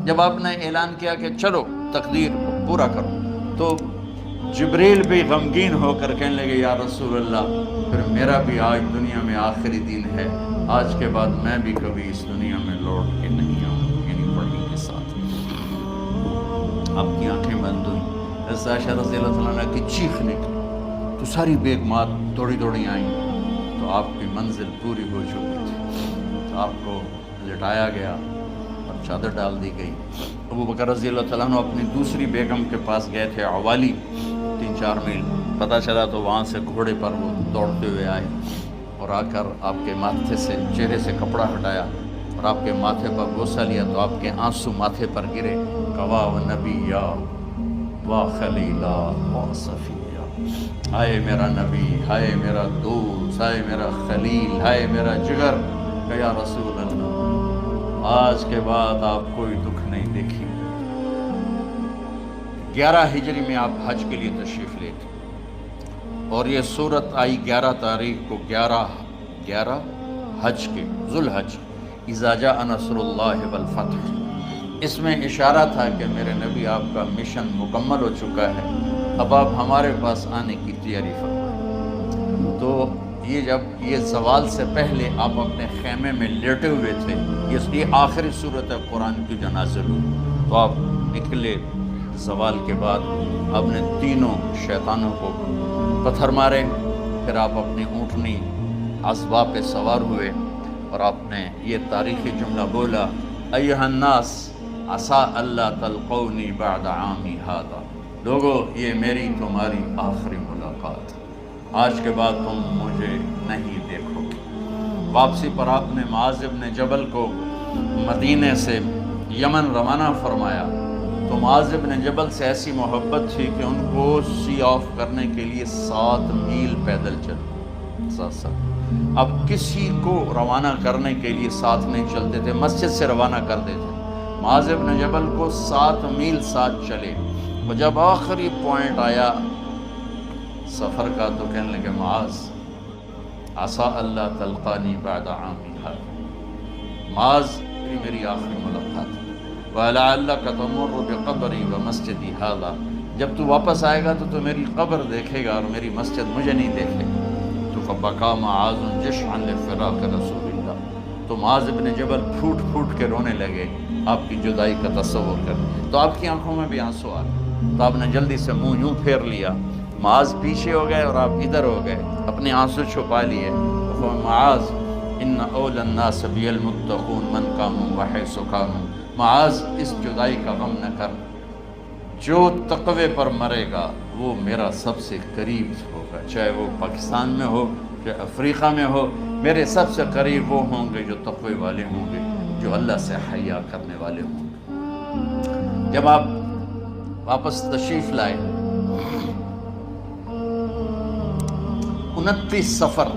جب آپ نے اعلان کیا کہ چلو تقدیر پورا کرو، تو جبریل بھی غمگین ہو کر کہنے لگے یا رسول اللہ پھر میرا بھی آج دنیا میں آخری دن ہے، آج کے بعد میں بھی کبھی اس دنیا میں لوٹ کے نہیں آؤں، یعنی پڑھی کے ساتھ۔ آپ کی آنکھیں بند ہوئیں، حضرت عائشہ رضی اللہ عنہ کی چیخ نکلی تو ساری بیگمات دوڑی دوڑی آئیں، تو آپ کی منزل پوری ہو چکی تھی، تو آپ کو لٹایا گیا اور چادر ڈال دی گئی۔ ابو بکر رضی اللہ عنہ اپنی دوسری بیگم کے پاس گئے تھے عوالی، 3-4 میل پتہ چلا، تو وہاں سے گھوڑے پر وہ دوڑتے ہوئے آئے اور آ کر آپ کے ماتھے سے چہرے سے کپڑا ہٹایا اور آپ کے ماتھے پر بوسہ لیا، تو آپ کے آنسو ماتھے پر گرے، کوا و نبیا و خلیلا و صفیہ، ہائے میرا نبی، ہائے میرا دوست، ہائے میرا خلیل، ہائے میرا جگر، کہ یا رسول اللہ آج کے بعد آپ کوئی دکھ نہیں دیکھی۔ 11 ہجری میں آپ حج کے لیے تشریف لے تھے، اور یہ صورت آئی 11 تاریخ کو، 11 حج کے، ذوالحج، اذا جاء نصر اللہ والفتح۔ اس میں اشارہ تھا کہ میرے نبی آپ کا مشن مکمل ہو چکا ہے، اب آپ ہمارے پاس آنے کی تیاری فرمائیں۔ تو یہ جب یہ زوال سے پہلے آپ اپنے خیمے میں لیٹے ہوئے تھے، یہ آخری صورت ہے قرآن کی جو نازل ہوئی، تو آپ نکلے زوال کے بعد، آپ نے تینوں شیطانوں کو پتھر مارے، پھر آپ اپنی اونٹنی عصبہ پہ سوار ہوئے اور آپ نے یہ تاریخی جملہ بولا، ایھا الناس عسیٰ اللہ تلقونی بعد عامی ھذا، لوگو یہ میری تمہاری آخری ملاقات ہے، آج کے بعد تم مجھے نہیں دیکھو گے۔ واپسی پر آپ نے معاذ بن جبل کو مدینے سے یمن روانہ فرمایا، تو معاذ بن جبل سے ایسی محبت تھی کہ ان کو سی آف کرنے کے لیے 7 میل پیدل چلے، 7۔ اب کسی کو روانہ کرنے کے لیے ساتھ نہیں چلتے تھے، مسجد سے روانہ کرتے تھے، معاذ بن جبل کو 7 میل ساتھ چلے، اور جب آخری پوائنٹ آیا سفر کا تو کہنے لگے معاذ عسیٰ اللہ تلقانی بعد عامی ھذا، معاذ میری آخری ملاقات ہے، وَلَعَلَّكَ تَمُرُّ بِقَبْرِي وَمَسْجِدِي ھذا، جب تو واپس آئے گا تو میری قبر دیکھے گا اور میری مسجد مجھے نہیں دیکھے گا۔ تو فَبَكَىٰ مُعَاذٌ جِشْعًا لِفِرَاقِ رسول اللہ، تو معاذ بن جبل پھوٹ پھوٹ کے رونے لگے آپ کی جدائی کا تصور کر، تو آپ کی آنکھوں میں بھی آنسو آ گئے، تو آپ نے جلدی سے منہ یوں پھیر لیا، معاذ پیچھے ہو گئے اور آپ ادھر ہو گئے، اپنے آنسو چھپا لیے۔ معاذ ان اول الناس بی المتقون من قاموا وحیث قاموا، معاذ اس جدائی کا غم نہ کر، جو تقوی پر مرے گا وہ میرا سب سے قریب ہوگا، چاہے وہ پاکستان میں ہو چاہے افریقہ میں ہو، میرے سب سے قریب وہ ہوں گے جو تقوی والے ہوں گے، جو اللہ سے حیا کرنے والے ہوں گے۔ جب آپ واپس تشریف لائے، 29 سفر،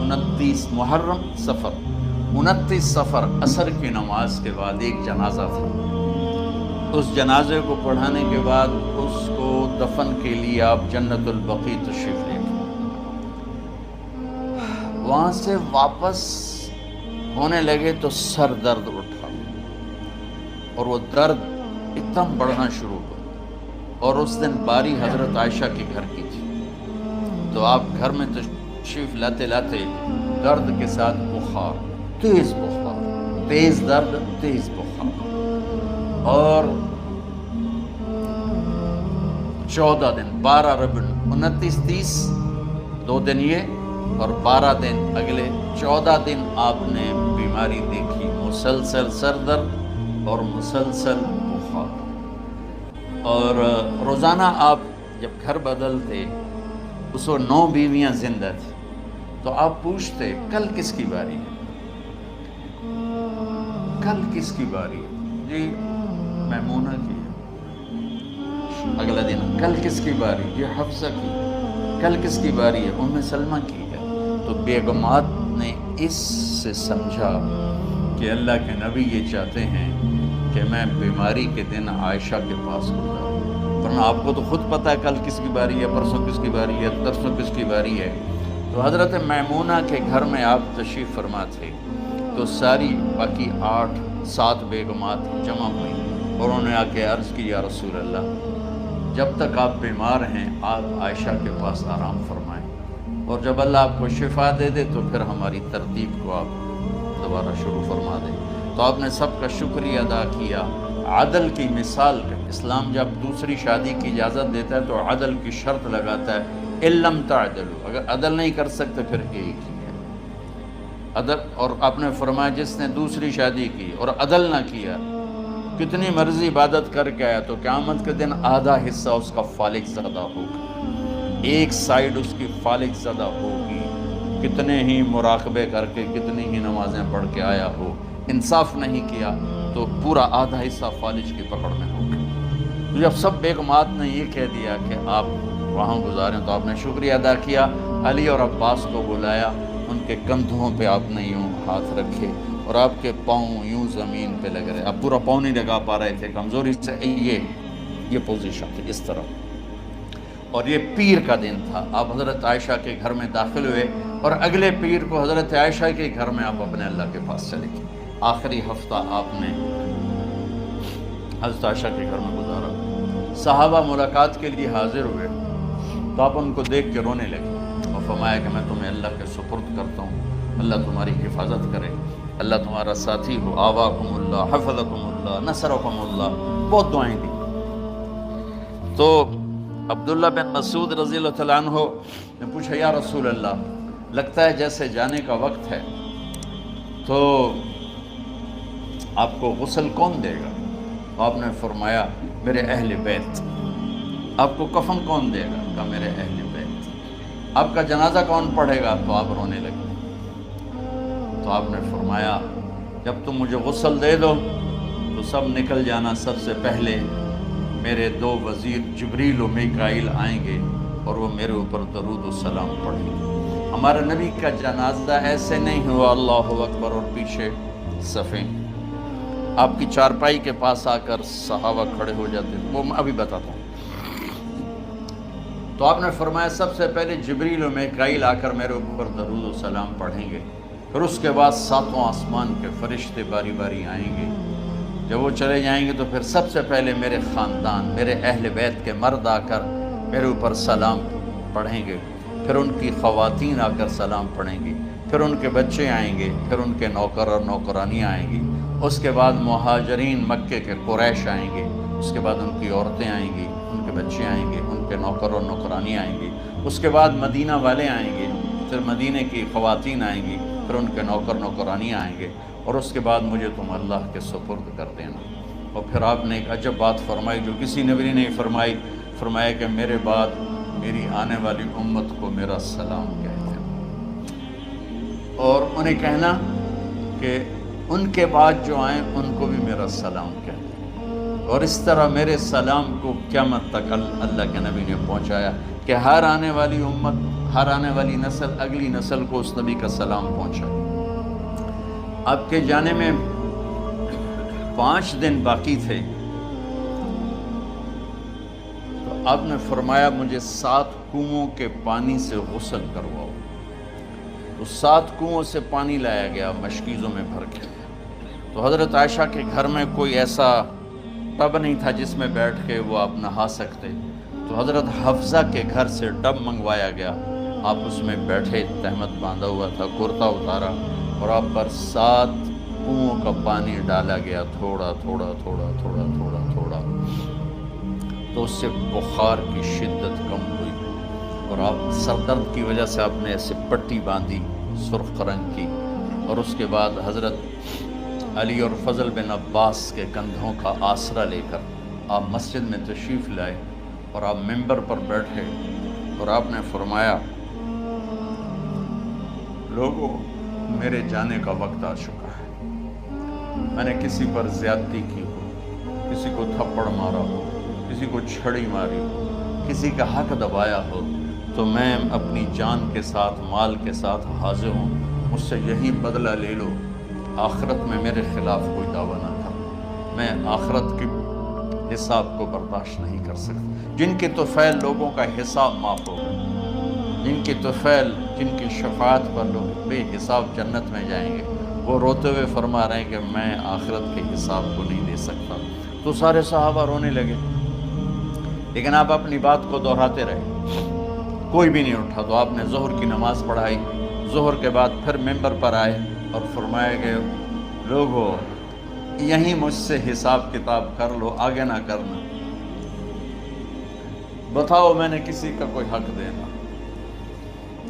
29 محرم سفر، 29 سفر عصر کی نماز کے بعد ایک جنازہ تھا، اس جنازے کو پڑھانے کے بعد اس کو دفن کے لیے آپ جنت البقیع تشریف لے گئے۔ وہاں سے واپس ہونے لگے تو سر درد اٹھا اور وہ درد ایک دم بڑھنا شروع ہوا، اور اس دن باری حضرت عائشہ کے گھر کی تھی، تو آپ گھر میں تشریف لاتے لاتے درد کے ساتھ بخار، تیز بخار، تیز درد، تیز بخار، اور 14 دن، 12 ربیع، 29 30 2 دن یہ اور 12 دن اگلے 14 دن آپ نے بیماری دیکھی، مسلسل سر درد اور مسلسل بخار، اور روزانہ آپ جب گھر بدلتے اس وقت 9 بیویاں زندہ تھیں، تو آپ پوچھتے کل کس کی باری ہے، کل کس کی باری ہے، جی میمونہ کی ہے، اگلا دن کل کس کی باری ہے، یہ حفصہ کی ہے، کل کس کی باری ہے، ام سلمہ کی ہے۔ تو بیگمات نے اس سے سمجھا کہ اللہ کے نبی یہ چاہتے ہیں کہ میں بیماری کے دن عائشہ کے پاس گزاروں، ورنہ آپ کو تو خود پتہ ہے کل کس کی باری ہے، پرسوں کس کی باری ہے، ترسوں کس کی باری ہے۔ تو حضرت میمونہ کے گھر میں آپ تشریف فرما تھے، تو ساری باقی 8 7 بیگمات جمع ہوئیں اور انہوں نے آ کے عرض کی یا رسول اللہ جب تک آپ بیمار ہیں آپ عائشہ کے پاس آرام فرمائیں، اور جب اللہ آپ کو شفا دے دے تو پھر ہماری ترتیب کو آپ دوبارہ شروع فرما دیں۔ تو آپ نے سب کا شکریہ ادا کیا۔ عدل کی مثال کا اسلام جب دوسری شادی کی اجازت دیتا ہے تو عدل کی شرط لگاتا ہے علم تعدلوا، اگر عدل نہیں کر سکتے پھر ایک ہی ہے عدل۔ اور آپ نے فرمایا جس نے دوسری شادی کی اور عدل نہ کیا کتنی مرضی عبادت کر کے آیا تو قیامت کے دن آدھا حصہ اس کا فالق زدہ ہوگا، ایک سائیڈ اس کی فالق زدہ ہوگی، کتنے ہی مراقبے کر کے کتنی ہی نمازیں پڑھ کے آیا ہو، انصاف نہیں کیا تو پورا آدھا حصہ فالج کی پکڑ میں ہوگا۔ جب سب بیگمات نے یہ کہہ دیا کہ آپ وہاں گزاریں تو آپ نے شکریہ ادا کیا، علی اور عباس کو بلایا، ان کے کندھوں پہ آپ نے یوں ہاتھ رکھے اور آپ کے پاؤں یوں زمین پہ لگ رہے، آپ پورا پاؤں نہیں لگا پا رہے تھے کمزوری سے، یہ پوزیشن تھی اس طرح۔ اور یہ پیر کا دن تھا، آپ حضرت عائشہ کے گھر میں داخل ہوئے اور اگلے پیر کو حضرت عائشہ کے گھر میں آپ اپنے اللہ کے پاس چلے گئے۔ آخری ہفتہ آپ نے حضرت عائشہ کے گھر میں گزارا۔ صحابہ ملاقات کے لیے حاضر ہوئے تو آپ ان کو دیکھ کے رونے لگے اور فرمایا کہ میں تمہیں اللہ کے سپرد کرتا ہوں، اللہ تمہاری حفاظت کرے، اللہ تمہارا ساتھی ہو، آواکم اللہ، حفظکم اللہ، نصرکم اللہ، بہت دعائیں دی۔ تو عبداللہ بن مسعود رضی اللہ تعالیٰ عنہ نے پوچھا یا رسول اللہ لگتا ہے جیسے جانے کا وقت ہے، تو آپ کو غسل کون دے گا؟ آپ نے فرمایا میرے اہل بیت۔ آپ کو کفن کون دے گا؟ کہا میرے اہل بیت۔ آپ کا جنازہ کون پڑھے گا؟ تو آپ رونے لگے۔ تو آپ نے فرمایا جب تم مجھے غسل دے دو تو سب نکل جانا، سب سے پہلے میرے 2 وزیر جبریل و میکائیل آئیں گے اور وہ میرے اوپر درود و سلام پڑھیں گے۔ ہمارے نبی کا جنازہ ایسے نہیں ہوا اللہ اکبر اور پیچھے صفیں، آپ کی چارپائی کے پاس آ کر صحابہ کھڑے ہو جاتے، وہ میں ابھی بتاتا ہوں۔ تو آپ نے فرمایا سب سے پہلے جبریل و میکائیل آ کر میرے اوپر درود و سلام پڑھیں گے، پھر اس کے بعد 7 آسمان کے فرشتے باری باری آئیں گے۔ جب وہ چلے جائیں گے تو پھر سب سے پہلے میرے خاندان، میرے اہل بیت کے مرد آ کر میرے اوپر سلام پڑھیں گے، پھر ان کی خواتین آ کر سلام پڑھیں گی، پھر ان کے بچے آئیں گے، پھر ان کے نوکر اور نوکرانی آئیں گی، اس کے بعد مہاجرین مکے کے قریش آئیں گے، اس کے بعد ان کی عورتیں آئیں گی، ان کے بچے آئیں گے، ان کے نوکر اور نوکرانی آئیں گی، اس کے بعد مدینہ والے آئیں گے، پھر مدینہ کی خواتین آئیں گی، پھر ان کے نوکر نوکرانی آئیں گے، اور اس کے بعد مجھے تم اللہ کے سپرد کر دینا۔ اور پھر آپ نے ایک عجب بات فرمائی جو کسی نبی نے نہیں فرمائی، فرمایا کہ میرے بعد میری آنے والی امت کو میرا سلام کہہ دینا، اور انہیں کہنا کہ ان کے بعد جو آئیں ان کو بھی میرا سلام کہہ دینا۔ اور اس طرح میرے سلام کو قیامت تک اللہ کے نبی نے پہنچایا کہ ہر آنے والی امت، ہر آنے والی نسل، اگلی نسل کو اس نبی کا سلام پہنچائے۔ آپ کے جانے میں 5 دن باقی تھے تو آپ نے فرمایا مجھے 7 کنوؤں کے پانی سے غسل کرواؤ۔ تو 7 کنوؤں سے پانی لایا گیا مشکیزوں میں بھر کے۔ تو حضرت عائشہ کے گھر میں کوئی ایسا ٹب نہیں تھا جس میں بیٹھ کے وہ آپ نہا سکتے، تو حضرت حفصہ کے گھر سے ٹب منگوایا گیا، آپ اس میں بیٹھے، تہمت باندھا ہوا تھا، کرتا اتارا اور آپ پر 7 کنوؤں کا پانی ڈالا گیا، تھوڑا تھوڑا تھوڑا تھوڑا تھوڑا تھوڑا، تو اس سے بخار کی شدت کم ہوئی، اور آپ سر درد کی وجہ سے آپ نے ایسے پٹی باندھی سرخ رنگ کی، اور اس کے بعد حضرت علی اور فضل بن عباس کے کندھوں کا آسرا لے کر آپ مسجد میں تشریف لائے اور آپ ممبر پر بیٹھے اور آپ نے فرمایا لوگوں میرے جانے کا وقت آ چکا ہے، میں نے کسی پر زیادتی کی ہو، کسی کو تھپڑ مارا ہو، کسی کو چھڑی ماری ہو، کسی کا حق دبایا ہو، تو میں اپنی جان کے ساتھ، مال کے ساتھ حاضر ہوں، مجھ سے یہی بدلہ لے لو، آخرت میں میرے خلاف کوئی دعویٰ نہ کر، میں آخرت کے حساب کو برداشت نہیں کر سکتا۔ جن کے طفیل لوگوں کا حساب معاف ہوگا، جن کے طفیل، جن کی شفاعت پر لوگ بے حساب جنت میں جائیں گے، وہ روتے ہوئے فرما رہے ہیں کہ میں آخرت کے حساب کو نہیں دے سکتا. تو سارے صحابہ رونے لگے، لیکن آپ اپنی بات کو دہراتے رہے، کوئی بھی نہیں اٹھا. تو آپ نے ظہر کی نماز پڑھائی. ظہر کے بعد پھر ممبر پر آئے اور فرمایا کہ لوگو یہیں مجھ سے حساب کتاب کر لو، آگے نہ کرنا. بتاؤ میں نے کسی کا کوئی حق دینا.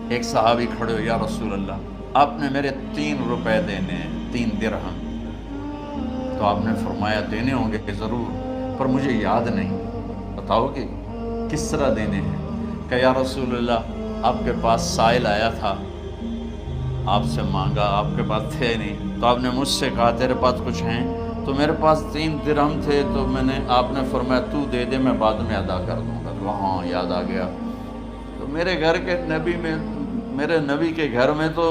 ایک صحابی کھڑے ہو، یا رسول اللہ آپ نے میرے 3 روپے دینے ہیں، 3 درہم. تو آپ نے فرمایا دینے ہوں گے کہ ضرور، پر مجھے یاد نہیں، بتاؤ کہ کس طرح دینے ہیں. کہ یا رسول اللہ آپ کے پاس سائل آیا تھا، آپ سے مانگا، آپ کے پاس تھے نہیں، تو آپ نے مجھ سے کہا تیرے پاس کچھ ہیں؟ تو میرے پاس 3 درہم تھے، تو آپ نے فرمایا تو دے دے، میں بعد میں ادا کر دوں گا. تو ہاں یاد آ گیا. تو میرے نبی کے گھر میں تو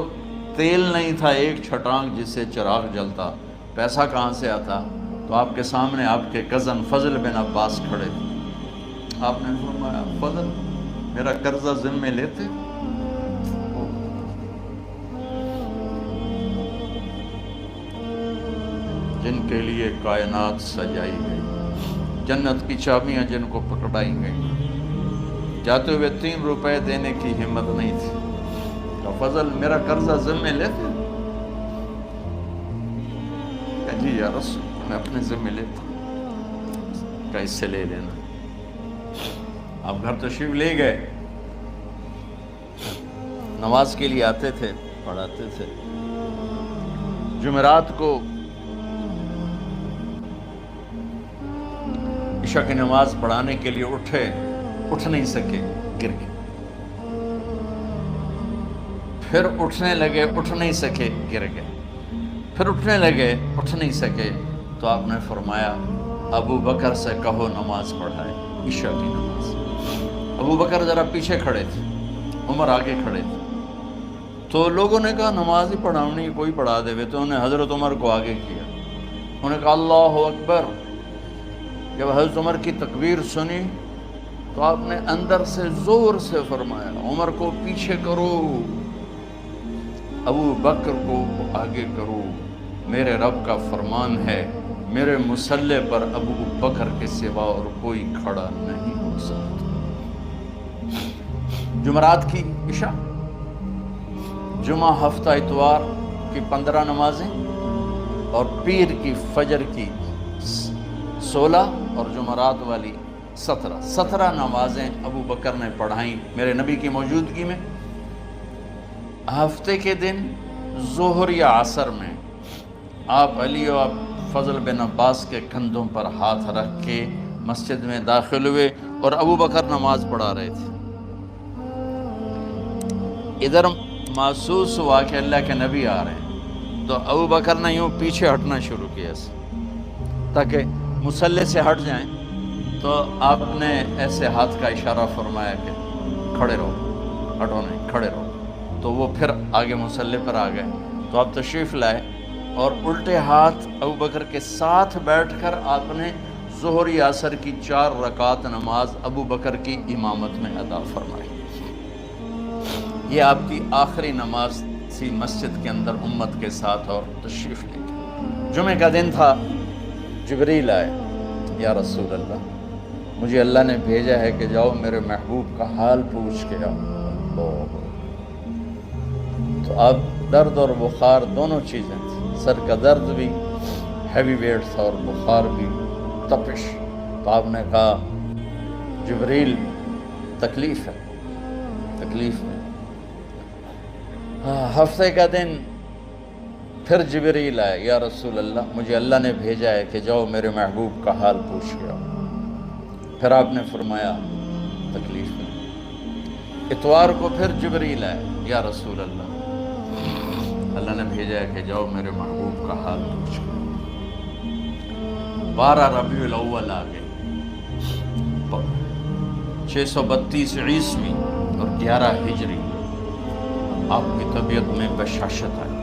تیل نہیں تھا، ایک چھٹانگ جس سے چراغ جلتا، پیسہ کہاں سے آتا؟ تو آپ کے سامنے آپ کے کزن فضل بن عباس کھڑے تھے. آپ نے فرمایا فضل میرا قرضہ ذمہ لیتے؟ جن کے لیے کائنات سجائی گئی، جنت کی چابیاں جن کو پکڑائی گئی، جاتے ہوئے 3 روپے دینے کی ہمت نہیں تھی. تو فضل میرا قرضہ ذمہ لیتے؟ کہ جی یا رسول میں اپنے ذمہ لیتا ہوں. کہ اس سے لے لینا. آپ گھر تشریف لے گئے، نماز کے لیے آتے تھے، پڑھاتے تھے. جمعرات کو عشاء کی نماز پڑھانے کے لیے اٹھ نہیں سکے، گر گئے. پھر اٹھنے لگے، اٹھ نہیں سکے، گر گئے. پھر اٹھنے لگے، اٹھ نہیں سکے. تو آپ نے فرمایا ابو بکر سے کہو نماز پڑھائے، عشاء کی نماز. ابو بکر ذرا پیچھے کھڑے تھے، عمر آگے کھڑے تھے. تو لوگوں نے کہا نماز ہی پڑھاؤنی، کوئی پڑھا دے. تو انہوں نے حضرت عمر کو آگے کیا. انہوں نے کہا اللہ اکبر. جب حضرت عمر کی تکبیر سنی تو آپ نے اندر سے زور سے فرمایا عمر کو پیچھے کرو، ابو بکر کو آگے کرو. میرے رب کا فرمان ہے، میرے مصلی پر ابو بکر کے سوا اور کوئی کھڑا نہیں ہو سکتا. جمعرات کی عشاء، جمعہ ہفتہ اتوار کی 15 نمازیں اور پیر کی فجر کی 16 اور جمعرات والی 17 نمازیں ابو بکر نے پڑھائیں میرے نبی کی موجودگی میں. ہفتے کے دن ظہر یا عصر میں آپ علی و فضل بن عباس کے کندھوں پر ہاتھ رکھ کے مسجد میں داخل ہوئے اور ابو بکر نماز پڑھا رہے تھے. ادھر محسوس ہوا کہ اللہ کے نبی آ رہے ہیں، تو ابو بکر نے یوں پیچھے ہٹنا شروع کیا تاکہ مصلی سے ہٹ جائیں. تو آپ نے ایسے ہاتھ کا اشارہ فرمایا کہ کھڑے رہو، ہٹو نہیں، کھڑے رہو. تو وہ پھر آگے مصلی پر آ گئے. تو آپ تشریف لائے اور الٹے ہاتھ ابو بکر کے ساتھ بیٹھ کر آپ نے ظہر یا عصر کی 4 رکعت نماز ابو بکر کی امامت میں ادا فرمائی. یہ آپ کی آخری نماز تھی مسجد کے اندر امت کے ساتھ اور تشریف لے گئے. جمعہ کا دن تھا، جبریل آئے، یا رسول اللہ مجھے اللہ نے بھیجا ہے کہ جاؤ میرے محبوب کا حال پوچھ کے آؤ. تو اب درد اور بخار دونوں چیزیں تھیں، سر کا درد بھی ہیوی ویٹ تھا اور بخار بھی، تپش. تو آپ نے کہا جبریل تکلیف ہے، تکلیف ہے. ہفتے کا دن پھر جبریل آئے، یا رسول اللہ مجھے اللہ نے بھیجا ہے کہ جاؤ میرے محبوب کا حال پوچھ کے آؤ. پھر آپ نے فرمایا تکلیف ہے. اتوار کو پھر جبریل آئے، یا رسول اللہ اللہ نے بھیجا ہے کہ جاؤ میرے محبوب کا حال پوچھ کے آؤ. 12 ربیع الاول آ گئے، 632 عیسوی اور 11 ہجری. آپ کی طبیعت میں بشاشت آئی.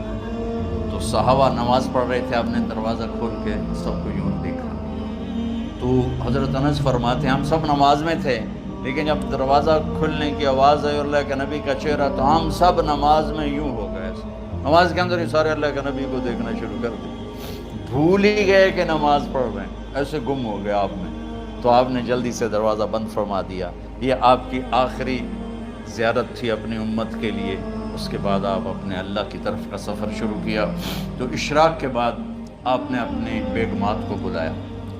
تو صحابہ نماز پڑھ رہے تھے، آپ نے دروازہ کھول کے سب کو یوں دیکھا. تو حضرت انس فرماتے ہیں ہم سب نماز میں تھے، لیکن جب دروازہ کھلنے کی آواز آئی اور اللہ کے نبی کا چہرہ، تو ہم سب نماز میں یوں ہو گئے. نماز کے اندر ہی سارے اللہ کے نبی کو دیکھنا شروع کر دیا، بھول ہی گئے کہ نماز پڑھ رہے ہیں، ایسے گم ہو گئے آپ میں. تو آپ نے جلدی سے دروازہ بند فرما دیا. یہ آپ کی آخری زیارت تھی اپنی امت کے لیے. اس کے بعد آپ اپنے اللہ کی طرف کا سفر شروع کیا. تو اشراق کے بعد آپ نے اپنی بیگمات کو بلایا،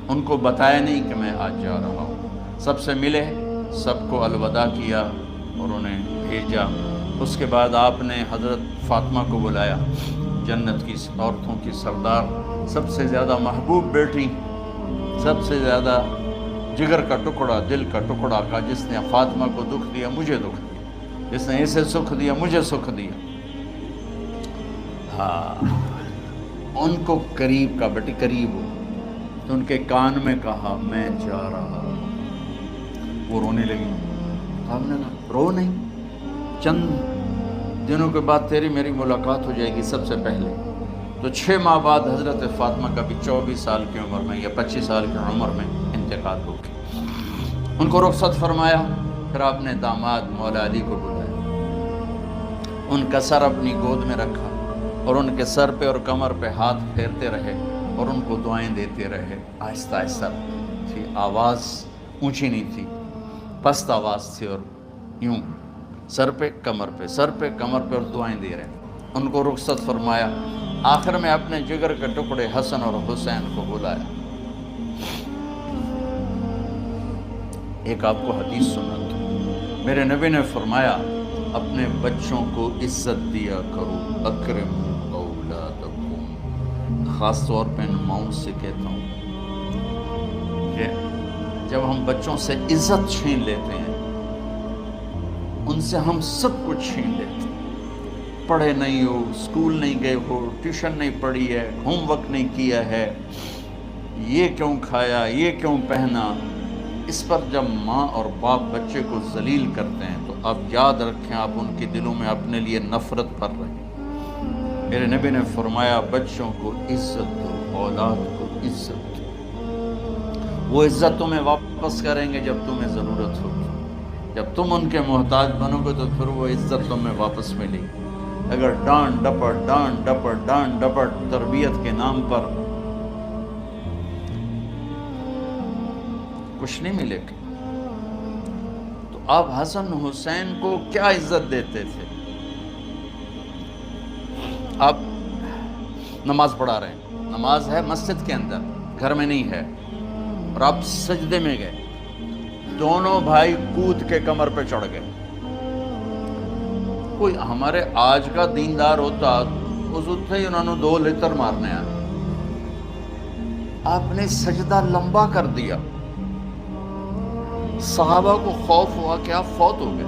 ان کو بتایا نہیں کہ میں آج جا رہا ہوں، سب سے ملے، سب کو الوداع کیا اور انہیں بھیجا. اس کے بعد آپ نے حضرت فاطمہ کو بلایا، جنت کی عورتوں کی سردار، سب سے زیادہ محبوب بیٹی، سب سے زیادہ جگر کا ٹکڑا، دل کا ٹکڑا کا، جس نے فاطمہ کو دکھ دیا مجھے دکھ دیا، جس نے اسے سکھ دیا مجھے سکھ دیا. ہاں، ان کو قریب کا، بیٹی قریب ہو. تو ان کے کان میں کہا میں جا رہا ہوں. وہ رونے لگی. ہم نے کہا رو نہیں، چند دنوں کے بعد تیری میری ملاقات ہو جائے گی سب سے پہلے. تو 6 ماہ بعد حضرت فاطمہ کا بھی 24 سال کی عمر میں یا 25 سال کی عمر میں انتقال ہو گیا. ان کو رخصت فرمایا. پھر آپ نے داماد مولا علی کو بلایا، ان کا سر اپنی گود میں رکھا اور ان کے سر پہ اور کمر پہ ہاتھ پھیرتے رہے اور ان کو دعائیں دیتے رہے. آہستہ آہستہ تھی، آواز اونچی نہیں تھی، پست آواز تھی، اور یوں سر پہ کمر پہ، سر پہ کمر پہ، اور دعائیں دے رہے. ان کو رخصت فرمایا. آخر میں اپنے جگر کے ٹکڑے حسن اور حسین کو بلایا. ایک آپ کو حدیث سناتا ہوں. میرے نبی نے فرمایا اپنے بچوں کو عزت دیا کرو، اکرم اولادکم. خاص طور پہ ان ماؤں سے کہتا ہوں کہ جب ہم بچوں سے عزت چھین لیتے ہیں، ان سے ہم سب کچھ چھین لیتے ہیں. پڑھے نہیں ہو، اسکول نہیں گئے ہو، ٹیوشن نہیں پڑھی ہے، ہوم ورک نہیں کیا ہے، یہ کیوں کھایا، یہ کیوں پہنا. اس پر جب ماں اور باپ بچے کو ذلیل کرتے ہیں تو آپ یاد رکھیں آپ ان کے دلوں میں اپنے لیے نفرت بھر رہے ہیں. میرے نبی نے فرمایا بچوں کو عزت دو، اولاد کو عزت دو. وہ عزت تمہیں واپس کریں گے جب تمہیں ضرورت ہوگی. جب تم ان کے محتاج بنو گے تو پھر وہ عزت تمہیں واپس ملے گی. اگر ڈانٹ ڈپٹ تربیت کے نام پر کچھ نہیں ملے گا. تو آپ حسن حسین کو کیا عزت دیتے تھے؟ آپ نماز پڑھا رہے ہیں، نماز ہے مسجد کے اندر، گھر میں نہیں ہے، اور آپ سجدے میں گئے، دونوں بھائی کود کے کمر پہ چڑھ گئے. کوئی ہمارے آج کا دیندار ہوتا اس وقت ہی انہوں نے 2 لتر مارنے آئے. آپ نے سجدہ لمبا کر دیا. صحابہ کو خوف ہوا کہ آپ فوت ہو گئے.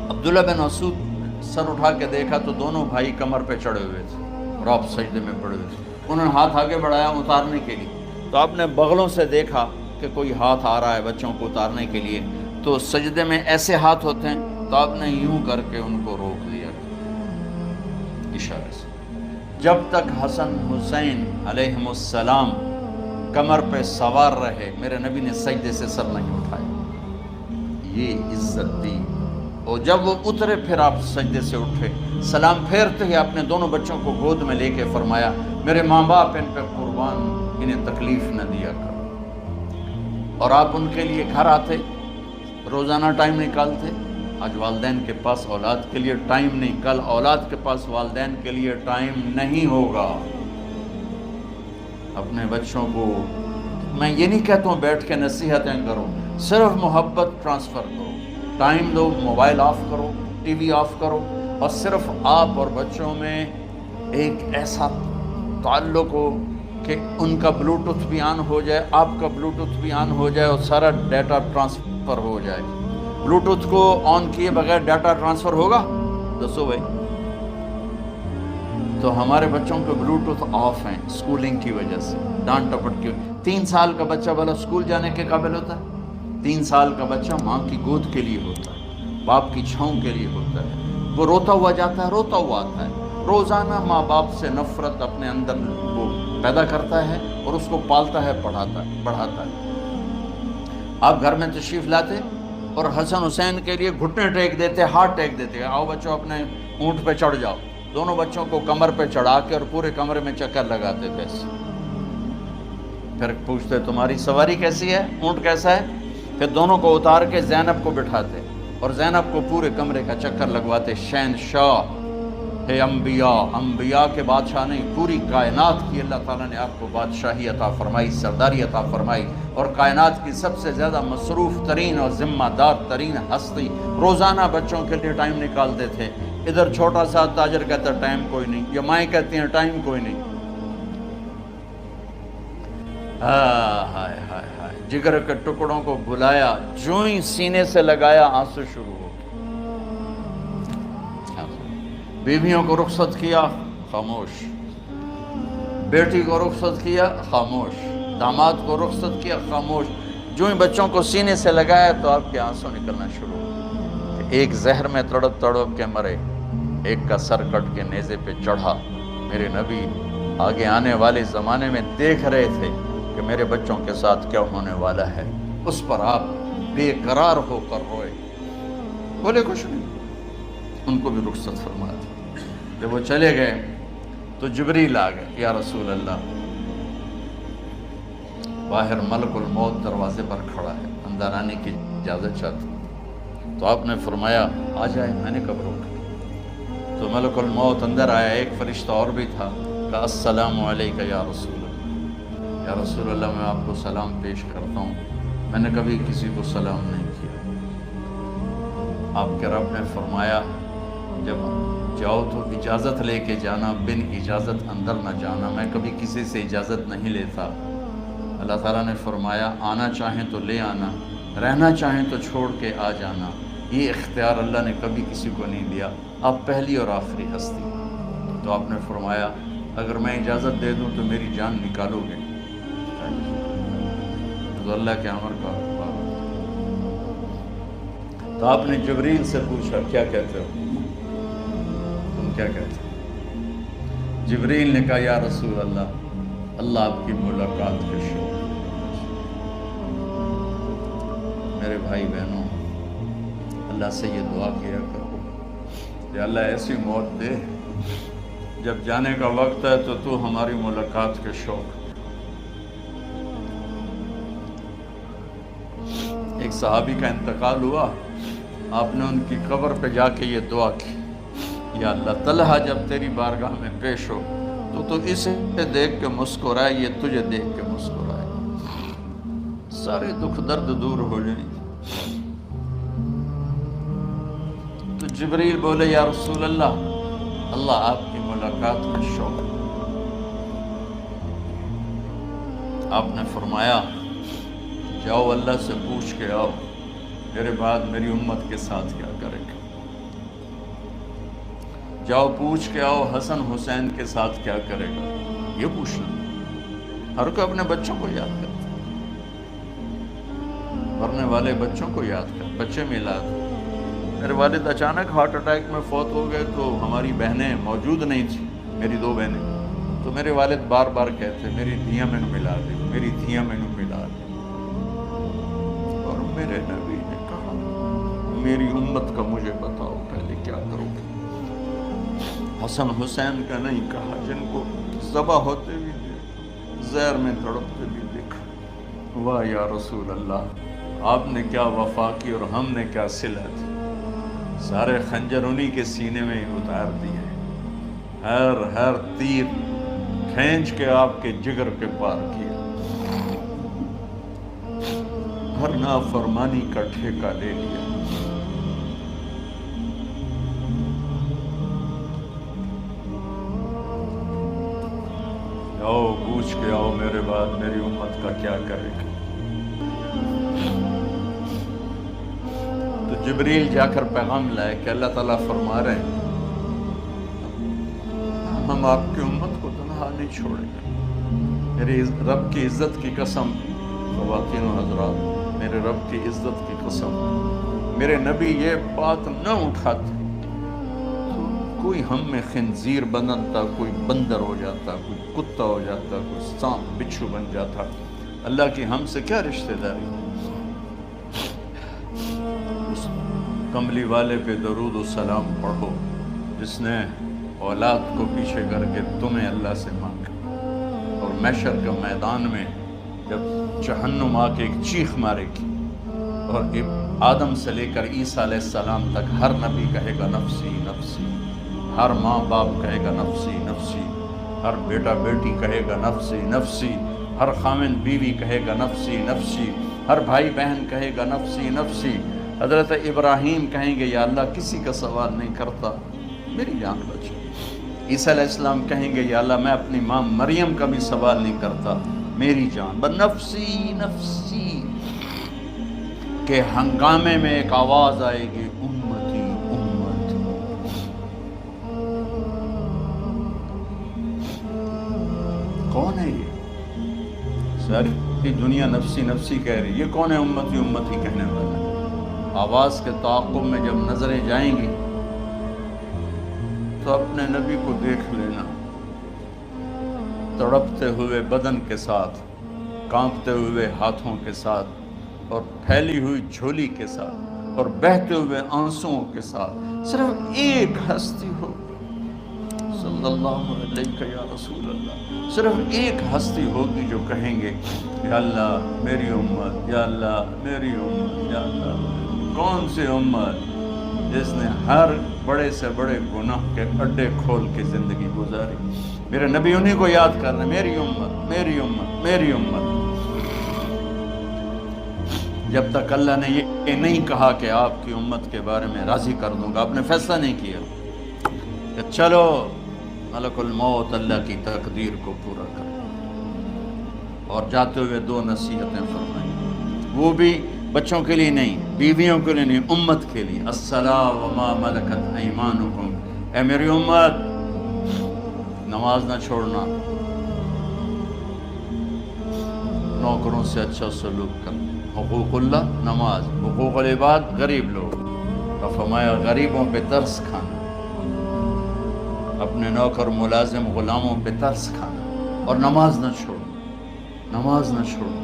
عبداللہ بن مسعود سر اٹھا کے دیکھا تو دونوں بھائی کمر پہ چڑھے ہوئے تھے اور آپ سجدے میں پڑے ہوئے تھے. انہوں نے ہاتھ آگے بڑھایا اتارنے کے لیے، تو آپ نے بغلوں سے دیکھا کہ کوئی ہاتھ آ رہا ہے بچوں کو اتارنے کے لیے. تو سجدے میں ایسے ہاتھ ہوتے ہیں، تو آپ نے یوں کر کے ان کو روک دیا اشارے سے. جب تک حسن حسین علیہم السلام کمر پہ سوار رہے میرے نبی نے سجدے سے سر نہیں اٹھایا. یہ عزت دی. اور جب وہ اترے پھر آپ سجدے سے اٹھے، سلام پھیرتے ہی آپ نے دونوں بچوں کو گود میں لے کے فرمایا میرے ماں باپ ان پہ قربان، انہیں تکلیف نہ دیا کرو. اور آپ ان کے لیے گھر آتے، روزانہ ٹائم نکالتے. آج والدین کے پاس اولاد کے لیے ٹائم نہیں، کل اولاد کے پاس والدین کے لیے ٹائم نہیں ہوگا. اپنے بچوں کو میں یہ نہیں کہتا ہوں بیٹھ کے نصیحتیں کرو، صرف محبت ٹرانسفر کرو، ٹائم دو، موبائل آف کرو، ٹی وی آف کرو، اور صرف آپ اور بچوں میں ایک ایسا تعلق ہو کہ ان کا بلوٹوتھ بھی آن ہو جائے، آپ کا بلوٹوتھ بھی آن ہو جائے، اور سارا ڈیٹا ٹرانسفر ہو جائے. بلوٹوتھ کو آن کیے بغیر ڈیٹا ٹرانسفر ہوگا؟ دسو بھائی. تو ہمارے بچوں کے بلوٹوتھ آف ہیں اسکولنگ کی وجہ سے، ڈانٹ ٹپٹ کی. 3 سال کا بچہ بھلا اسکول جانے کے قابل ہوتا ہے؟ 3 سال کا بچہ ماں کی گود کے لیے ہوتا ہے، باپ کی چھاؤں کے لیے ہوتا ہے. وہ روتا ہوا جاتا ہے، روتا ہوا آتا ہے. روزانہ ماں باپ سے نفرت اپنے اندر وہ پیدا کرتا ہے اور اس کو پالتا ہے، بڑھاتا ہے. آپ گھر میں تشریف لاتے اور حسن حسین کے لیے گھٹنے ٹیک دیتے، ہاتھ ٹیک دیتے. آؤ بچوں اپنے اونٹ پہ چڑھ جاؤ. دونوں بچوں کو کمر پہ چڑھا کے اور پورے کمرے میں چکر لگاتے تھے ایسے. پھر پوچھتے تمہاری سواری کیسی ہے, اونٹ کیسا ہے؟ پھر دونوں کو اتار کے زینب کو بٹھاتے اور زینب کو پورے کمرے کا چکر لگواتے. شہنشاہ ہے انبیاء, انبیاء کے بادشاہ نہیں, پوری کائنات کی اللہ تعالیٰ نے آپ کو بادشاہی عطا فرمائی, سرداری عطا فرمائی, اور کائنات کی سب سے زیادہ مصروف ترین اور ذمہ دار ترین ہستی. روزانہ بچوں کے لیے ٹائم نکالتے تھے. ادھر چھوٹا سا تاجر کہتا ہے ٹائم کوئی نہیں, یا مائیں کہتی ہیں ٹائم کوئی نہیں. ہائے ہائے ہائے, جگر کے ٹکڑوں کو بلایا, جو ہی سینے سے لگایا آنسو شروع ہو. بیویوں کو رخصت کیا, خاموش. بیٹی کو رخصت کیا, خاموش. داماد کو رخصت کیا, خاموش. جو ہی بچوں کو سینے سے لگایا تو آپ کے آنسو نکلنا شروع ہو. ایک زہر میں تڑپ تڑپ کے مرے, ایک کا سر کٹ کے نیزے پہ چڑھا. میرے نبی آگے آنے والے زمانے میں دیکھ رہے تھے کہ میرے بچوں کے ساتھ کیا ہونے والا ہے. اس پر آپ بے قرار ہو کر روئے, بولے کچھ نہیں. ان کو بھی رخصت فرما دی. جب وہ چلے گئے تو جبریل آ گئے, یا رسول اللہ, باہر ملک الموت دروازے پر کھڑا ہے, اندر آنے کی اجازت چاہتا. تو آپ نے فرمایا آ جائے, میں نے کب روکا. تو ملک الموت اندر آیا. ایک فرشتہ اور بھی تھا, کہا السلام علیکہ یا رسول اللہ. یا رسول اللہ, میں آپ کو سلام پیش کرتا ہوں, میں نے کبھی کسی کو سلام نہیں کیا. آپ کے رب نے فرمایا جب جاؤ تو اجازت لے کے جانا, بن اجازت اندر نہ جانا. میں کبھی کسی سے اجازت نہیں لیتا. اللہ تعالیٰ نے فرمایا آنا چاہیں تو لے آنا, رہنا چاہیں تو چھوڑ کے آ جانا. یہ اختیار اللہ نے کبھی کسی کو نہیں دیا. آپ پہلی اور آخری ہستی. تو آپ نے فرمایا اگر میں اجازت دے دوں تو میری جان نکالو گے. تو اللہ کے امر کا تو آپ نے جبریل سے پوچھا کیا کہتے ہو, تم کیا کہتے ہو؟ جبریل نے کہا یا رسول اللہ, اللہ آپ کی ملاقات کے شوق. میرے بھائی بہنوں, اللہ سے یہ دعا کیا کرو کہ اللہ ایسی موت دے جب جانے کا وقت ہے تو ہماری ملاقات کے شوق. ایک صحابی کا انتقال ہوا, آپ نے ان کی قبر پہ جا کے یہ دعا کی, یا اللہ طلحہ جب تیری بارگاہ میں پیش ہو تو اسے دیکھ کے مسکرائے, یہ تجھے دیکھ کے مسکرائے, سارے دکھ درد دور ہو جائیں. تو جبریل بولے یا رسول اللہ, اللہ آپ کی ملاقات کا شوق. آپ نے فرمایا جاؤ اللہ سے پوچھ کے آؤ میرے بعد میری امت کے ساتھ کیا کرے گا. جاؤ پوچھ کے آؤ حسن حسین کے ساتھ کیا کرے گا. یہ پوچھنا. ہر کوئی اپنے بچوں کو یاد کرتا, مرنے والے بچوں کو یاد کر. بچے میلاد, میرے والد اچانک ہارٹ اٹیک میں فوت ہو گئے تو ہماری بہنیں موجود نہیں تھیں, میری 2 بہنیں. تو میرے والد بار بار کہتے میری دھیاں میں ملا دے, میری دھیاں میں ملا دے. اور میرے نبی نے کہا میری امت کا مجھے بتاؤ پہلے کیا کرو گے. حسن حسین کا نہیں کہا, جن کو ذبح ہوتے بھی دیکھا, زہر میں تڑپتے بھی دیکھا. واہ یا رسول اللہ, آپ نے کیا وفا کی اور ہم نے کیا صلہ تھی. سارے خنجر انہی کے سینے میں اتار دیے, ہر تیر کھینچ کے آپ کے جگر کے پار کیا, ہر نافرمانی کا ٹھیکہ لے لیا. آؤ پوچھ کے آؤ میرے بعد میری امت کا کیا کرے گا. تو جبریل جا کر پیغام لائے کہ اللہ تعالیٰ فرما رہے ہیں ہم آپ کی امت کو تنہا نہیں چھوڑیں گے. میرے رب کی عزت کی قسم, خواتین و حضرات, میرے رب کی عزت کی قسم, میرے نبی یہ بات نہ اٹھاتے کوئی ہم میں خنزیر بنتا, کوئی بندر ہو جاتا, کوئی کتا ہو جاتا, کوئی سانپ بچھو بن جاتا. اللہ کی ہم سے کیا رشتہ داری. اس کملی والے پہ درود و سلام پڑھو, جس نے اولاد کو پیچھے کر کے تمہیں اللہ سے مانگا، اور محشر کے میدان میں جب جہنم آ کے ایک چیخ مارے گی اور آدم سے لے کر عیسیٰ علیہ السلام تک ہر نبی کہے گا نفسی نفسی، ہر ماں باپ کہے گا نفسی نفسی، ہر بیٹا بیٹی کہے گا نفسی نفسی، ہر خامن بیوی کہے گا نفسی نفسی، ہر بھائی بہن کہے گا نفسی نفسی۔ حضرت ابراہیم کہیں گے یا اللہ کسی کا سوال نہیں کرتا، میری جان بچے۔ عیسیٰ علیہ السلام کہیں گے یا اللہ میں اپنی ماں مریم کا بھی سوال نہیں کرتا، میری جان بس نفسی نفسی کے ہنگامے میں ایک آواز آئے گی، امتی امتی۔ کون ہے یہ؟ ساری دنیا نفسی نفسی کہہ رہی، یہ کون ہے امتی امتی کہنے والا؟ آواز کے تعاقب میں جب نظریں جائیں گی تو اپنے نبی کو دیکھ لینا، تڑپتے ہوئے بدن کے ساتھ، کانپتے ہوئے ہاتھوں کے ساتھ، اور پھیلی ہوئی جھولی کے ساتھ، اور بہتے ہوئے آنسوؤں کے ساتھ صرف ایک ہستی ہو، صلی اللہ علیہ یا رسول اللہ، صرف ایک ہستی ہوگی جو کہیں گے یا اللہ میری امت، یا اللہ میری امت، یا اللہ۔ کون سی امت؟ جس نے ہر بڑے سے بڑے گناہ کے اڈے کھول کے زندگی گزاری۔ میرے نبی انہیں کو یاد کرنا، میری امت میری امت میری امت۔ جب تک اللہ نے یہ نہیں کہا کہ آپ کی امت کے بارے میں راضی کر دوں گا، آپ نے فیصلہ نہیں کیا کہ چلو ملک الموت اللہ کی تقدیر کو پورا کر، اور جاتے ہوئے دو نصیحتیں فرمائیں، وہ بھی بچوں کے لیے نہیں، بیویوں کے لیے نہیں، امت کے لیے۔ الصلاۃ وما ملکت ایمانکم، اے میری امت نماز نہ چھوڑنا، نوکروں سے اچھا سلوک کرنا، حقوق اللہ نماز، حقوق العباد غریب لوگ، اور فرمایا غریبوں پہ ترس کھانا، اپنے نوکر ملازم غلاموں پہ ترس کھانا، اور نماز نہ چھوڑنا، نماز نہ چھوڑنا،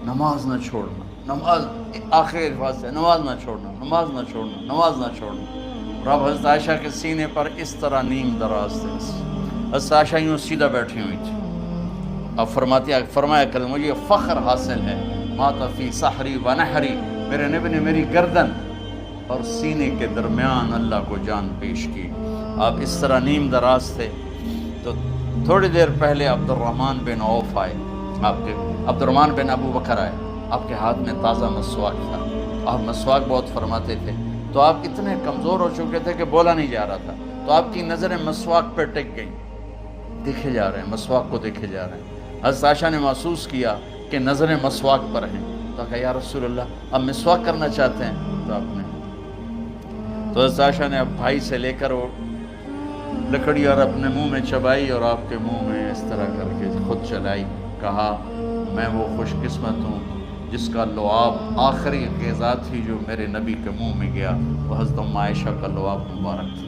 نماز نہ چھوڑنا، نماز آخر الفاظ ہے، نماز نہ چھوڑنا، نماز نہ چھوڑنا، نماز نہ چھوڑنا۔ اور اب حضرت عائشہ کے سینے پر اس طرح نیم دراز تھے، حضرت عائشہ یوں سیدھا بیٹھی ہوئی تھی، اب فرمایا کریں مجھے فخر حاصل ہے، مات فی سحری و نحری، میرے نبی نے میری گردن اور سینے کے درمیان اللہ کو جان پیش کی۔ آپ اس طرح نیم دراز تھے تو تھوڑی دیر پہلے عبد الرحمن بن عوف آئے، عبد الرحمن بن ابو بکر آئے، آپ کے ہاتھ میں تازہ مسواک تھا، آپ مسواک بہت فرماتے تھے، تو آپ اتنے کمزور ہو چکے تھے کہ بولا نہیں جا رہا تھا، تو آپ کی نظریں مسواک پہ ٹک گئیں، دیکھے جا رہے ہیں، مسواک کو دیکھے جا رہے ہیں۔ حضرت عائشہ نے محسوس کیا کہ نظریں مسواک پر ہیں، تو کہا یا رسول اللہ اب مسواک کرنا چاہتے ہیں، تو آپ نے تو حضرت عائشہ نے اب بھائی سے لے کر وہ لکڑی اور اپنے منہ میں چبائی، اور آپ کے منہ میں اس طرح کر کے خود چلائی، کہا میں وہ خوش قسمت ہوں جس کا لعاب آخری غذا تھی جو میرے نبی کے منہ میں گیا، وہ حضرت ام عائشہ کا لعاب مبارک تھا۔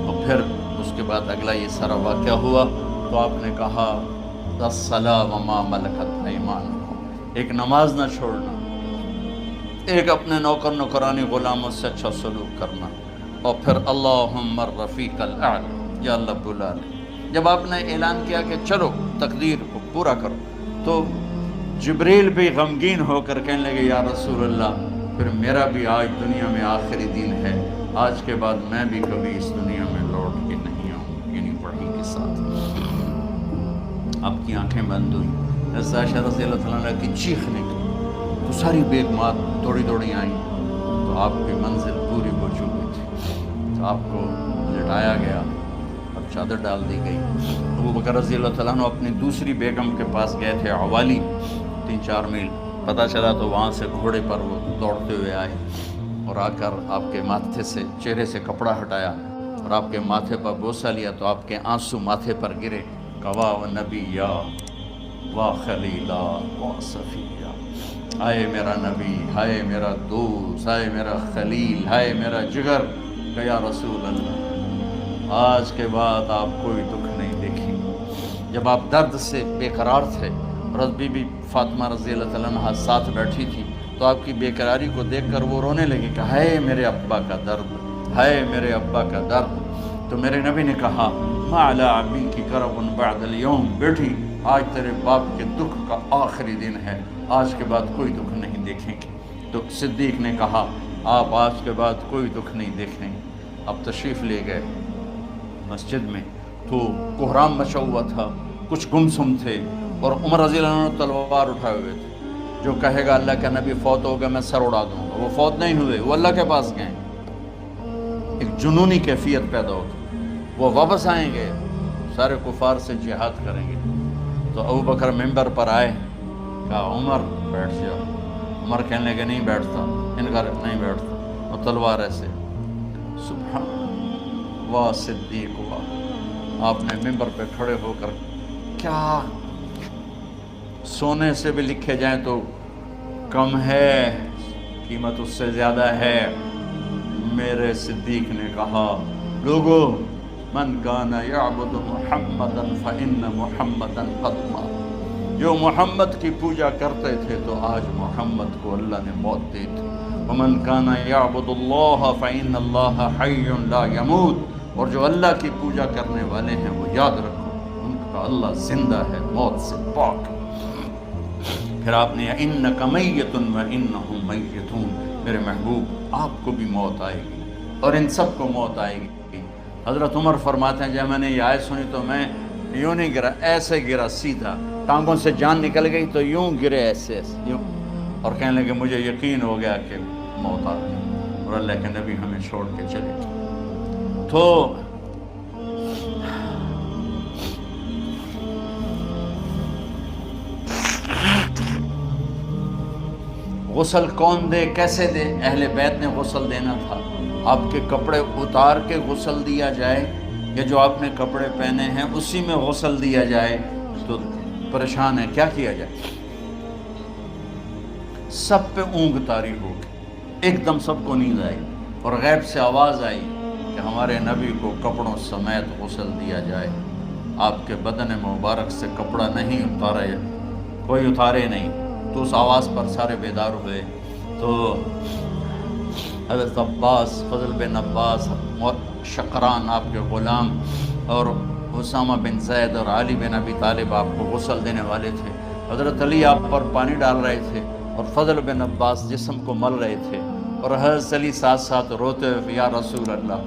اور پھر اس کے بعد اگلا یہ سارا واقعہ ہوا، تو آپ نے کہا الصلاۃ وما ملکت ایمانکم، ایک نماز نہ چھوڑنا، ایک اپنے نوکر نوکرانی غلاموں سے اچھا سلوک کرنا، اور پھر اللہم الرفیق الاعلی، یا اللہ بلا لے۔ جب آپ نے اعلان کیا کہ چلو تقدیر کو پورا کرو، تو جبریل بھی غمگین ہو کر کہنے لگے یا رسول اللہ پھر میرا بھی آج دنیا میں آخری دن ہے، آج کے بعد میں بھی کبھی اس دنیا میں لوٹ کے نہیں آؤں، یعنی وحی کے ساتھ۔ آپ کی آنکھیں بند ہوئی، حضرت عائشہ رضی اللہ عنہ کی چیخ نکلی، تو ساری بیگمات دوڑی دوڑی آئیں، تو آپ کی منزل پوری ہو چکی تھی، تو آپ کو لٹایا گیا اور چادر ڈال دی گئی۔ ابو بکر رضی اللہ عنہ اپنی دوسری بیگم کے پاس گئے تھے، عوالی، 3-4 میل، پتہ چلا تو وہاں سے گھوڑے پر وہ دوڑتے ہوئے آئے، اور آ کر آپ کے ماتھے سے چہرے سے کپڑا ہٹایا اور آپ کے ماتھے پر بوسہ لیا، تو آپ کے آنسو ماتھے پر گرے، کوا و نبیا و خلیلا و صفیہ، ہائے میرا نبی، ہائے میرا دوست، ہائے میرا خلیل، ہائے میرا جگر، کہ یا رسول اللہ آج کے بعد آپ کوئی دکھ نہیں دیکھیں گے۔ جب آپ درد سے بے قرار تھے اور بی بی فاطمہ رضی اللہ عنہا ساتھ بیٹھی تھی، تو آپ کی بے قراری کو دیکھ کر وہ رونے لگی کہ ہائے میرے ابا کا درد، ہے میرے ابا کا درد۔ تو میرے نبی نے کہا ما علی ابی کی کرب بعد الیوم، بیٹی آج تیرے باپ کے دکھ کا آخری دن ہے، آج کے بعد کوئی دکھ نہیں دیکھیں گے۔ تو صدیق نے کہا آپ آج کے بعد کوئی دکھ نہیں دیکھیں گے۔ اب تشریف لے گئے مسجد میں، تو کوہرام مچا ہوا تھا، کچھ گمسم تھے، اور عمر رضی اللہ عنہ تلوار اٹھائے ہوئے تھے۔ جو کہے گا اللہ کا نبی فوت ہو گیا میں سر اڑا دوں گا، وہ فوت نہیں ہوئے، وہ اللہ کے پاس گئے۔ ایک جنونی کیفیت پیدا ہوتی، وہ واپس آئیں گے، سارے کفار سے جہاد کریں گے۔ تو ابو بکر ممبر پر آئے، کہا عمر بیٹھ جاؤ۔ عمر کہنے لگے نہیں بیٹھتا، انکار نہیں بیٹھتا، وہ تلوار ایسے۔ سبحان واہ صدیق واہ، آپ نے ممبر پہ کھڑے ہو کر کیا، سونے سے بھی لکھے جائیں تو کم ہے، قیمت اس سے زیادہ ہے۔ میرے صدیق نے کہا لوگو من کان یعبد محمدا فإن محمدا قد مات، جو محمد کی پوجا کرتے تھے تو آج محمد کو اللہ نے موت دی تھی۔ ومن کان یعبد اللہ فإن اللہ حی لا یموت، اور جو اللہ کی پوجا کرنے والے ہیں وہ یاد رکھو ان کا اللہ زندہ ہے، موت سے پاک۔ پھر آپ نے اِنَّکَ مَیِّتٌ وَإِنَّهُمْ مَیِّتُونَ، میرے محبوب آپ کو بھی موت آئے گی اور ان سب کو موت آئے گی۔ حضرت عمر فرماتے ہیں جب میں نے یہ آیت سنی تو میں یوں نہیں گرا، ایسے گرا سیدھا، ٹانگوں سے جان نکل گئی تو یوں گرے ایسے یوں، اور کہنے لگے مجھے یقین ہو گیا کہ موت آ گئی اور اللہ کے نبی ہمیں چھوڑ کے چلے گئے۔ تو غسل کون دے، کیسے دے؟ اہل بیت نے غسل دینا تھا۔ آپ کے کپڑے اتار کے غسل دیا جائے یا جو آپ نے کپڑے پہنے ہیں اسی میں غسل دیا جائے تو پریشان ہے، کیا کیا جائے؟ سب پہ اونگ طاری ہو گئی، ایک دم سب کو نیند آئی اور غیب سے آواز آئی کہ ہمارے نبی کو کپڑوں سمیت غسل دیا جائے۔ آپ کے بدن مبارک سے کپڑا نہیں اتارے، کوئی اتارے نہیں۔ تو اس آواز پر سارے بیدار ہوئے۔ تو حضرت عباس، فضل بن عباس، شقران آپ کے غلام، اور اسامہ بن زید اور علی بن ابی طالب آپ کو غسل دینے والے تھے۔ حضرت علی آپ پر پانی ڈال رہے تھے اور فضل بن عباس جسم کو مل رہے تھے، اور حضرت علی ساتھ ساتھ روتے ہوئے یا رسول اللہ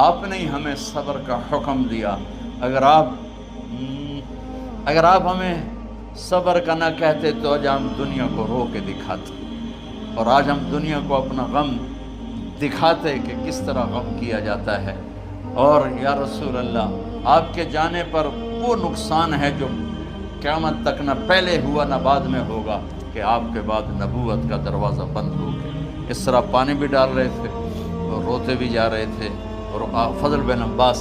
آپ نے ہمیں صبر کا حکم دیا، اگر آپ ہمیں صبر کا نہ کہتے تو آج ہم دنیا کو رو کے دکھاتے، اور آج ہم دنیا کو اپنا غم دکھاتے کہ کس طرح غم کیا جاتا ہے۔ اور یا رسول اللہ آپ کے جانے پر وہ نقصان ہے جو قیامت تک نہ پہلے ہوا نہ بعد میں ہوگا، کہ آپ کے بعد نبوت کا دروازہ بند ہو گیا۔ اس طرح پانی بھی ڈال رہے تھے اور روتے بھی جا رہے تھے، اور فضل بن عباس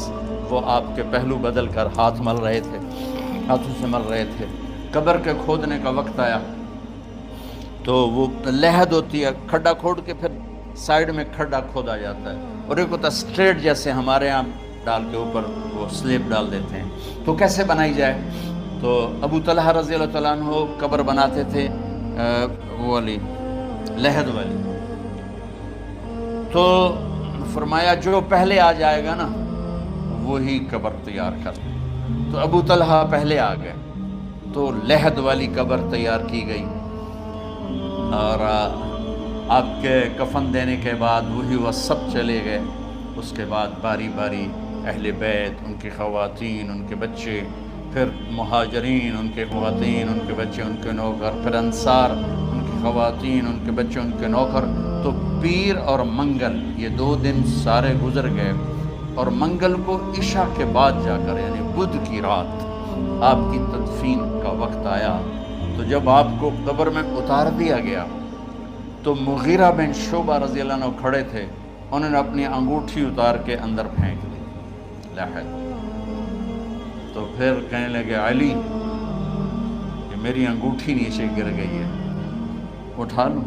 وہ آپ کے پہلو بدل کر ہاتھ مل رہے تھے، ہاتھوں سے مل رہے تھے۔ قبر کے کھودنے کا وقت آیا تو وہ لحد ہوتی ہے، کھڈا کھود کے پھر سائیڈ میں کھڈا کھودا جاتا ہے، اور ایک ہوتا اسٹریٹ جیسے ہمارے ہاں ڈال کے اوپر وہ سلیب ڈال دیتے ہیں۔ تو کیسے بنائی جائے؟ تو ابو طلحہ رضی اللہ تعالیٰ عنہ قبر بناتے تھے وہ والی لحد والی۔ تو فرمایا جو پہلے آ جائے گا نا وہی قبر تیار کر۔ تو ابو طلحہ پہلے آ گئے تو لحد والی قبر تیار کی گئی، اور آپ کے کفن دینے کے بعد وہی وہ سب چلے گئے۔ اس کے بعد باری باری اہل بیت، ان کی خواتین، ان کے بچے، پھر مہاجرین، ان کے خواتین، ان کے بچے، ان کے نوکر، پھر انصار، ان کی خواتین، ان کے بچے، ان کے نوکر۔ تو پیر اور منگل یہ 2 دن سارے گزر گئے، اور منگل کو عشاء کے بعد جا کر یعنی بدھ کی رات آپ کی تدفین کا وقت آیا۔ تو جب آپ کو قبر میں اتار دیا گیا تو مغیرہ بن شعبہ رضی اللہ عنہ کھڑے تھے، انہوں نے اپنی انگوٹھی اتار کے اندر پھینک دی لحد۔ تو پھر کہنے لگے علی کہ میری انگوٹھی نیچے گر گئی ہے، اٹھا لوں؟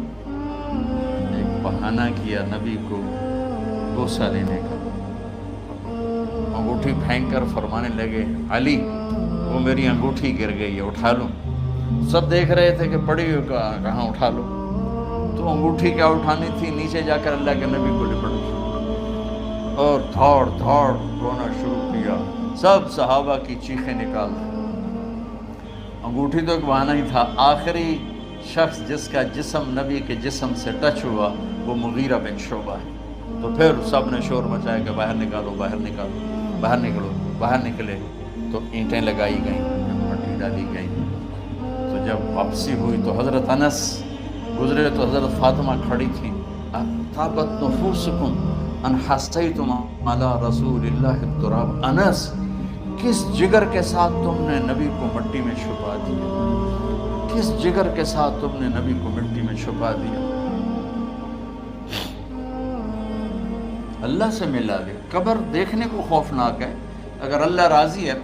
ایک بہانہ کیا نبی کو بوسہ لینے کا، انگوٹھی پھینک کر فرمانے لگے علی وہ میری انگوٹھی گر گئی ہے، اٹھا لوں؟ سب دیکھ رہے تھے کہ پڑی ہوئی کہاں اٹھا لو۔ تو انگوٹھی کیا اٹھانی تھی، نیچے جا کر اللہ کے نبی کو لپٹ دی۔ اور دھاڑ دھاڑ رونا شروع کیا. سب صحابہ کی چیخیں نکال دی. انگوٹھی تو ایک بہانہ ہی تھا. آخری شخص جس کا جسم نبی کے جسم سے ٹچ ہوا وہ مغیرہ بن شعبہ ہے. تو پھر سب نے شور مچایا کہ باہر نکالو باہر نکالو باہر نکلو. باہر نکلے تو اینٹیں لگائی گئیں, مٹی ڈالی گئی. تو جب واپسی ہوئی تو حضرت انس گزرے تو حضرت فاطمہ کھڑی تھیں. طابت نفوسکم ان حسیتم علی رسول اللہ التراب. انس, کس جگر کے ساتھ تم نے نبی کو مٹی میں چھپا دیا؟ کس جگر کے ساتھ تم نے نبی کو مٹی میں چھپا دیا؟ اللہ سے ملا دے. قبر دیکھنے کو خوفناک ہے. اگر اللہ راضی ہے,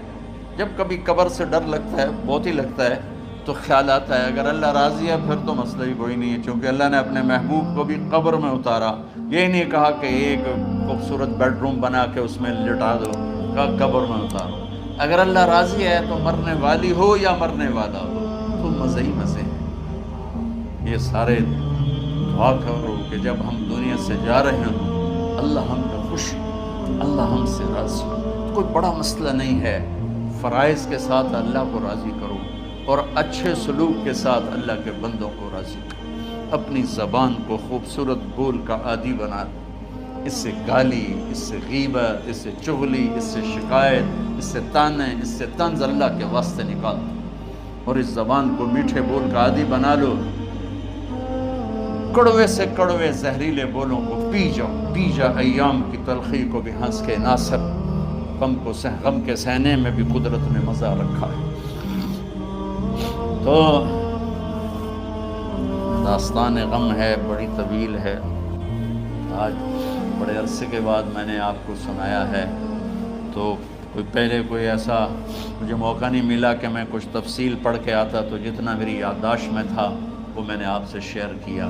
جب کبھی قبر سے ڈر لگتا ہے, بہت ہی لگتا ہے, تو خیال آتا ہے اگر اللہ راضی ہے پھر تو مسئلہ ہی کوئی نہیں ہے, چونکہ اللہ نے اپنے محبوب کو بھی قبر میں اتارا. یہ نہیں کہا کہ ایک خوبصورت بیڈ روم بنا کے اس میں لٹا دو, کہا قبر میں اتارو. اگر اللہ راضی ہے تو مرنے والی ہو یا مرنے والا ہو تو مزے ہی مزے ہیں. یہ سارے دعا کرو کہ جب ہم دنیا سے جا رہے ہیں اللہ ہم پہ خوش, اللہ ہم سے راضی. کوئی بڑا مسئلہ نہیں ہے. فرائض کے ساتھ اللہ کو راضی کرو اور اچھے سلوک کے ساتھ اللہ کے بندوں کو راضی کرو. اپنی زبان کو خوبصورت بول کا عادی بنا دو. اس سے گالی, اس سے غیبت, اس سے چغلی, اس سے شکایت, اس سے تانے, اس سے طنز اللہ کے واسطے نکال دو اور اس زبان کو میٹھے بول کا عادی بنا لو. کڑوے سے کڑوے زہریلے بولوں کو پی جا ایام کی تلخی کو بھی ہنس کے ناصر. غم کے سہنے میں بھی قدرت نے مزہ رکھا ہے. تو داستان غم ہے, بڑی طویل ہے. آج بڑے عرصے کے بعد میں نے آپ کو سنایا ہے. تو پہلے کوئی ایسا مجھے موقع نہیں ملا کہ میں کچھ تفصیل پڑھ کے آتا, تو جتنا میری یادداشت میں تھا وہ میں نے آپ سے شیئر کیا.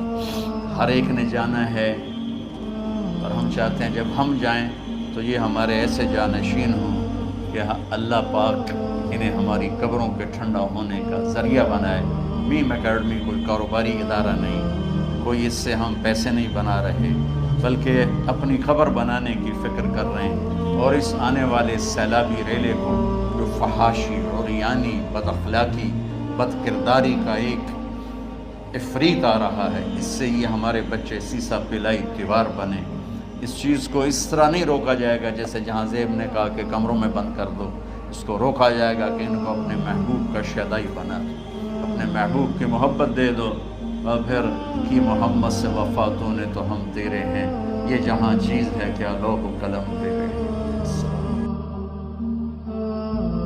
ہر ایک نے جانا ہے اور ہم چاہتے ہیں جب ہم جائیں تو یہ ہمارے ایسے جانشین ہوں کہ اللہ پاک انہیں ہماری قبروں کے ٹھنڈا ہونے کا ذریعہ بنائے. میم اکیڈمی کوئی کاروباری ادارہ نہیں, کوئی اس سے ہم پیسے نہیں بنا رہے, بلکہ اپنی قبر بنانے کی فکر کر رہے ہیں. اور اس آنے والے سیلابی ریلے کو جو فحاشی, عریانی, بد اخلاقی, بد کرداری کا ایک افریت آ رہا ہے, اس سے یہ ہمارے بچے سیسا پلائی دیوار بنے. اس چیز کو اس طرح نہیں روکا جائے گا جیسے جہاں زیب نے کہا کہ کمروں میں بند کر دو. اس کو روکا جائے گا کہ ان کو اپنے محبوب کا شیدائی بنا دو, اپنے محبوب کی محبت دے دو. اور پھر کی محمد سے وفاتوں نے تو ہم تیرے ہیں, یہ جہاں چیز ہے کیا لوح و قلم دے گئے.